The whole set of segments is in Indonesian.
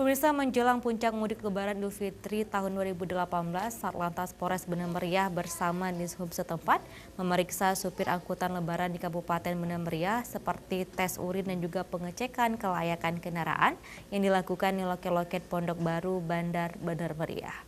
Pemirsa, menjelang puncak mudik Lebaran Idul Fitri tahun 2018, Satlantas Polres Bener Meriah bersama Dishub setempat memeriksa supir angkutan Lebaran di Kabupaten Bener Meriah seperti tes urin dan juga pengecekan kelayakan kendaraan yang dilakukan di loket-loket Pondok Baru, Bandar Bener Meriah.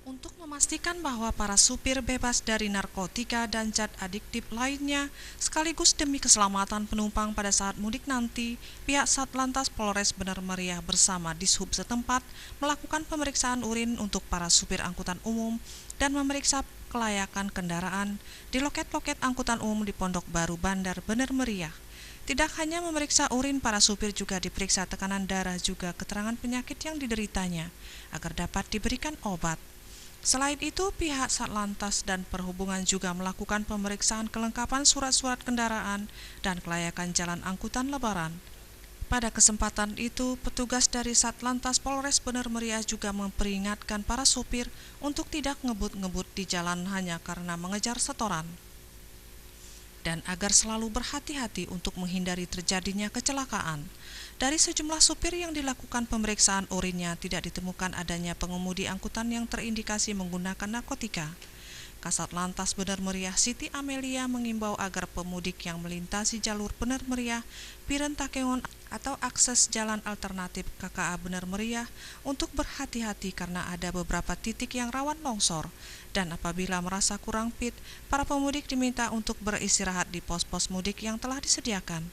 Untuk memastikan bahwa para supir bebas dari narkotika dan zat adiktif lainnya, sekaligus demi keselamatan penumpang pada saat mudik nanti, pihak Satlantas Polres Bener Meriah bersama Dishub setempat melakukan pemeriksaan urin untuk para supir angkutan umum dan memeriksa kelayakan kendaraan di loket-loket angkutan umum di Pondok Baru, Bandar Bener Meriah. Tidak hanya memeriksa urin, para supir juga diperiksa tekanan darah juga keterangan penyakit yang dideritanya agar dapat diberikan obat. Selain itu, pihak Satlantas dan Perhubungan juga melakukan pemeriksaan kelengkapan surat-surat kendaraan dan kelayakan jalan angkutan Lebaran. Pada kesempatan itu, petugas dari Satlantas Polres Bener Meriah juga memperingatkan para supir untuk tidak ngebut-ngebut di jalan hanya karena mengejar setoran, dan agar selalu berhati-hati untuk menghindari terjadinya kecelakaan. Dari sejumlah supir yang dilakukan pemeriksaan urinnya, tidak ditemukan adanya pengemudi angkutan yang terindikasi menggunakan narkotika. Kasat Lantas Bener Meriah Siti Amelia mengimbau agar pemudik yang melintasi jalur Bener Meriah, Piren Takengon atau akses jalan alternatif KKA Bener Meriah untuk berhati-hati karena ada beberapa titik yang rawan longsor, dan apabila merasa kurang fit, para pemudik diminta untuk beristirahat di pos-pos mudik yang telah disediakan.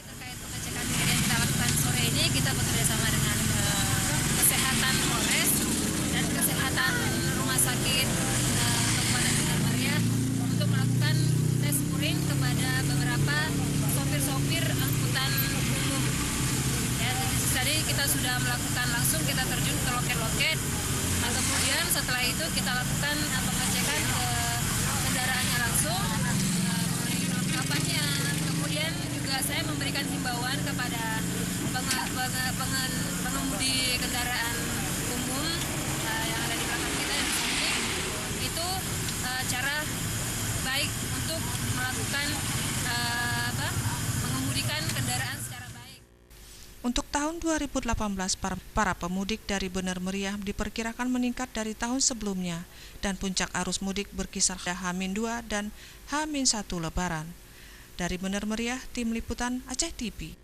Terkait pengecekan diri yang kita lakukan sore ini, kita bekerjasama dengan kesehatan Polres dan kesehatan rumah sakit Kabupaten Bener Meriah untuk melakukan tes urin kepada beberapa sopir-sopir angkutan umum. Ya, jadi tadi kita sudah melakukan langsung, kita terjun ke loket-loket. Nah, kemudian setelah itu kita lakukan pengecekan ke kendaraannya langsung, kelengkapannya. Kemudian juga saya memberikan himbauan kepada pengemudi kendaraan umum yang ada di belakang kita yang sini, itu cara baik untuk melakukan mengemudikan kendaraan secara baik. Untuk tahun 2018, para pemudik dari Bener Meriah diperkirakan meningkat dari tahun sebelumnya, dan puncak arus mudik berkisar H-2 dan H-1 Lebaran. Dari Bener Meriah, Tim Liputan Aceh TV.